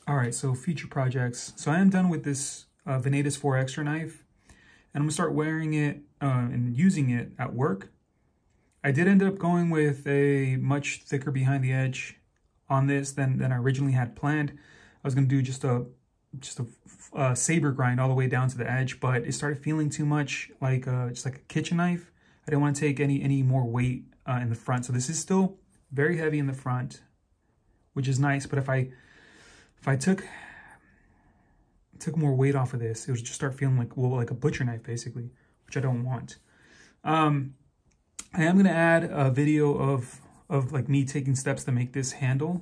All right, so future projects. So I am done with this Vanadis 4 Extra knife, and I'm gonna start wearing it and using it at work. I did end up going with a much thicker behind the edge on this than I originally had planned. I was gonna do just a saber grind all the way down to the edge, but it started feeling too much like just like a kitchen knife. I didn't want to take any more weight in the front, so this is still very heavy in the front, which is nice. But if I took more weight off of this, it would just start feeling like, well, like a butcher knife basically, which I don't want. I am gonna add a video of like me taking steps to make this handle.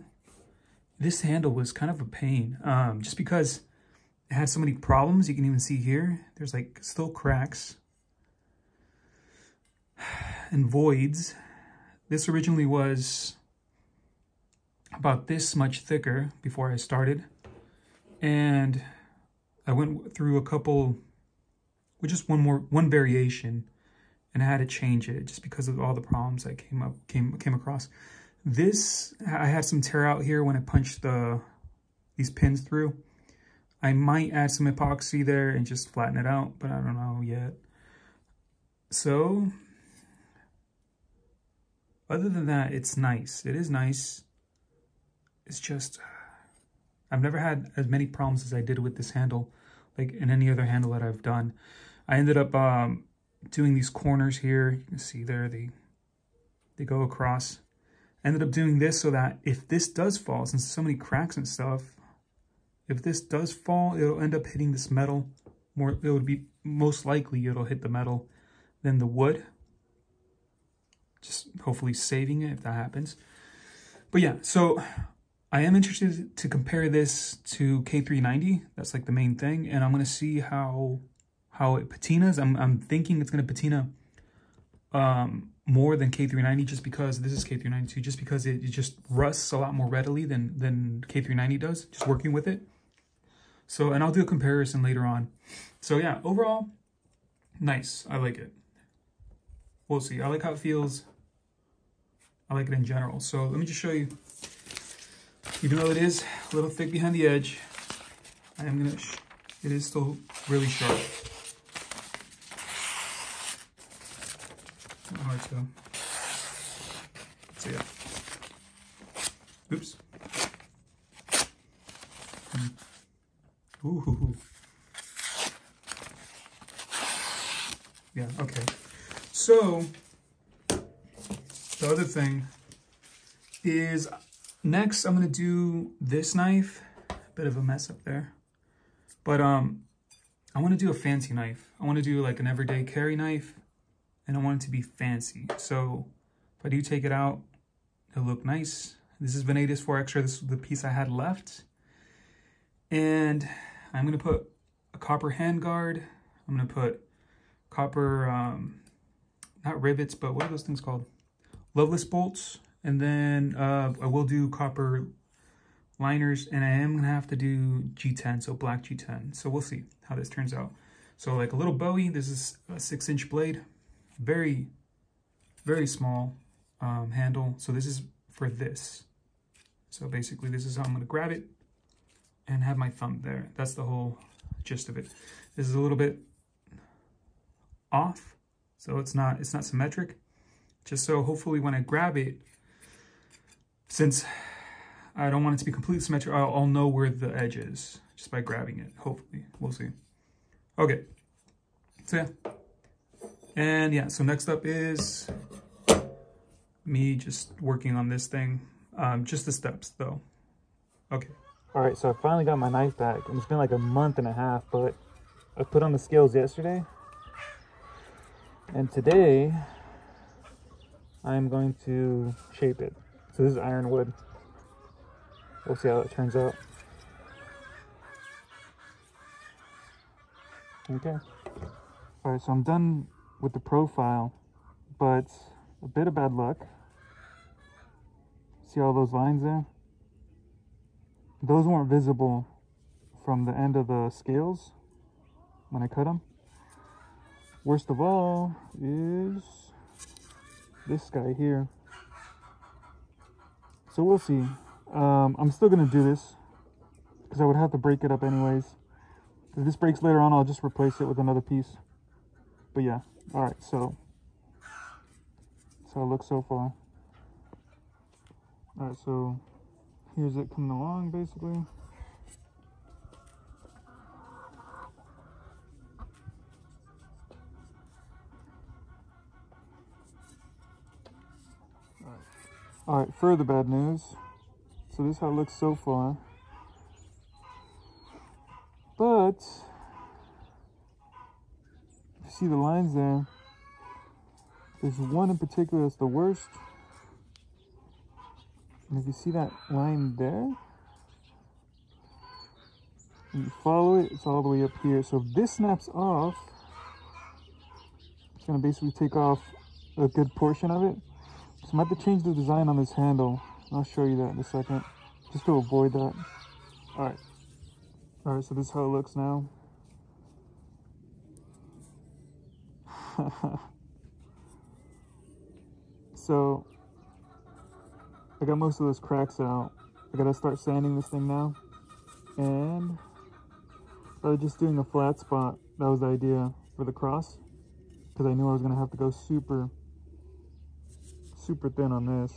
This handle was kind of a pain, just because it had so many problems. You can even see here, there's like still cracks and voids. This originally was about this much thicker before I started, and I went through a couple with just one variation, and I had to change it just because of all the problems I came across. This, I had some tear out here when I punched these pins through. I might add some epoxy there and just flatten it out, but I don't know yet. So other than that, it's nice. It is nice. It's just, I've never had as many problems as I did with this handle, like in any other handle that I've done. I ended up doing these corners here. You can see there, they go across. I ended up doing this so that if this does fall, since there's so many cracks and stuff, if this does fall, it'll end up hitting this metal more. It would be most likely it'll hit the metal than the wood. Just hopefully saving it if that happens. But yeah, so I am interested to compare this to K390. That's like the main thing, and I'm gonna see how it patinas. I'm thinking it's gonna patina more than K390, just because this is K392, just because it just rusts a lot more readily than K390 does, just working with it. So, and I'll do a comparison later on. So yeah, overall, nice. I like it. We'll see. I like how it feels. I like it in general. So let me just show you. Even though it is a little thick behind the edge, it is still really sharp. Not hard to. So yeah. Oops. Ooh. Yeah, okay. So the other thing is, next I'm gonna do this knife. Bit of a mess up there. But I wanna do a fancy knife. I wanna do like an everyday carry knife, and I want it to be fancy. So if I do take it out, it'll look nice. This is Vanadis 4 Extra. This is the piece I had left. And I'm gonna put a copper handguard. I'm gonna put copper, not rivets, but what are those things called? Loveless bolts. And then I will do copper liners, and I am gonna have to do G10, so black G10. So we'll see how this turns out. So like a little Bowie, this is a 6-inch blade. Very, very small handle. So this is for this. So basically this is how I'm gonna grab it and have my thumb there. That's the whole gist of it. This is a little bit off, so it's not symmetric. Just so hopefully when I grab it, since I don't want it to be completely symmetric, I'll know where the edge is just by grabbing it. Hopefully, we'll see. Okay, so yeah. And yeah, so next up is me just working on this thing. Just the steps though. Okay. All right, so I finally got my knife back, and it's been like a month and a half, but I put on the scales yesterday. And today, I'm going to shape it. So this is ironwood. We'll see how it turns out. Okay. All right, so I'm done with the profile, but a bit of bad luck. See all those lines there? Those weren't visible from the end of the scales when I cut them. Worst of all is this guy here. So we'll see. I'm still gonna do this because I would have to break it up anyways. If this breaks later on, I'll just replace it with another piece. But yeah, all right, so that's how it looks so far. All right, so here's it coming along basically. All right, further bad news. So this is how it looks so far. But you see the lines there. There's one in particular that's the worst. And if you see that line there, and you follow it, it's all the way up here. So if this snaps off, it's gonna basically take off a good portion of it. So I'm going to have to change the design on this handle. I'll show you that in a second, just to avoid that. All right, so this is how it looks now. So I got most of those cracks out. I gotta start sanding this thing now. And I was just doing a flat spot. That was the idea for the cross, because I knew I was gonna have to go super thin on this.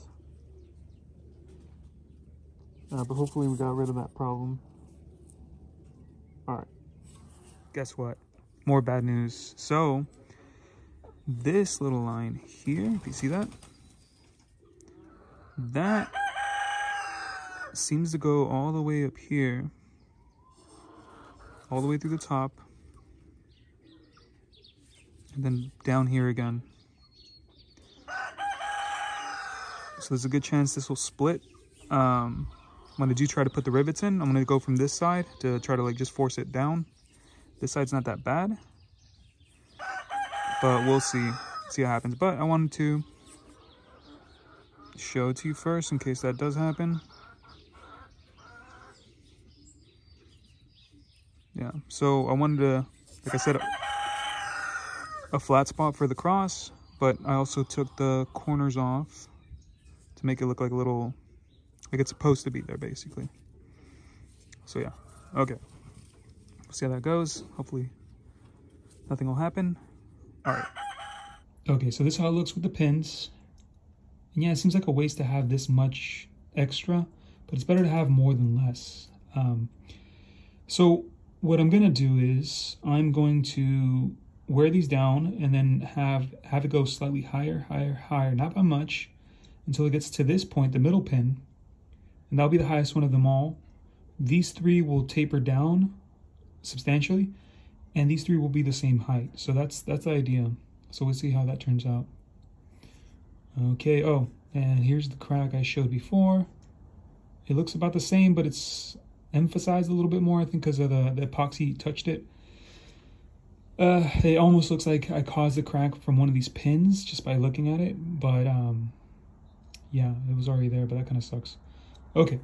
But hopefully we got rid of that problem. All right. Guess what? More bad news. So this little line here, if you see that, that seems to go all the way up here, all the way through the top, and then down here again. So there's a good chance this will split. When I do try to put the rivets in, I'm gonna go from this side to try to like just force it down. This side's not that bad, but we'll see what happens. But I wanted to show it to you first in case that does happen. Yeah, so I wanted to, like I said, a flat spot for the cross, but I also took the corners off to make it look like a little, like it's supposed to be there basically. So yeah, okay. We'll see how that goes. Hopefully nothing will happen. All right. Okay, so this is how it looks with the pins. And yeah, it seems like a waste to have this much extra, but it's better to have more than less. So what I'm gonna do is I'm going to wear these down and then have it go slightly higher, not by much, until it gets to this point, the middle pin, and that'll be the highest one of them all. These three will taper down substantially, and these three will be the same height. So that's the idea. So we'll see how that turns out. Okay, oh, and here's the crack I showed before. It looks about the same, but it's emphasized a little bit more, I think because of the epoxy touched it. It almost looks like I caused the crack from one of these pins just by looking at it, but yeah, it was already there, but that kind of sucks. Okay,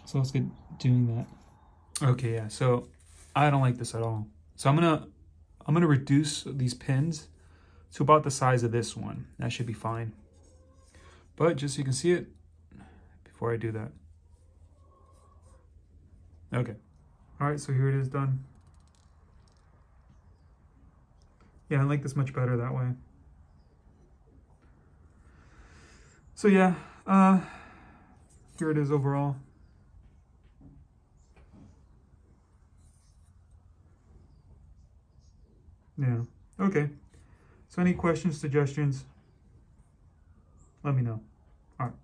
so let's get doing that. Okay, yeah, so I don't like this at all. So I'm gonna reduce these pins to about the size of this one. That should be fine. But just so you can see it before I do that. Okay. All right, so here it is done. Yeah, I like this much better that way. So yeah, here it is overall. Yeah, okay. So any questions, suggestions, let me know. All right.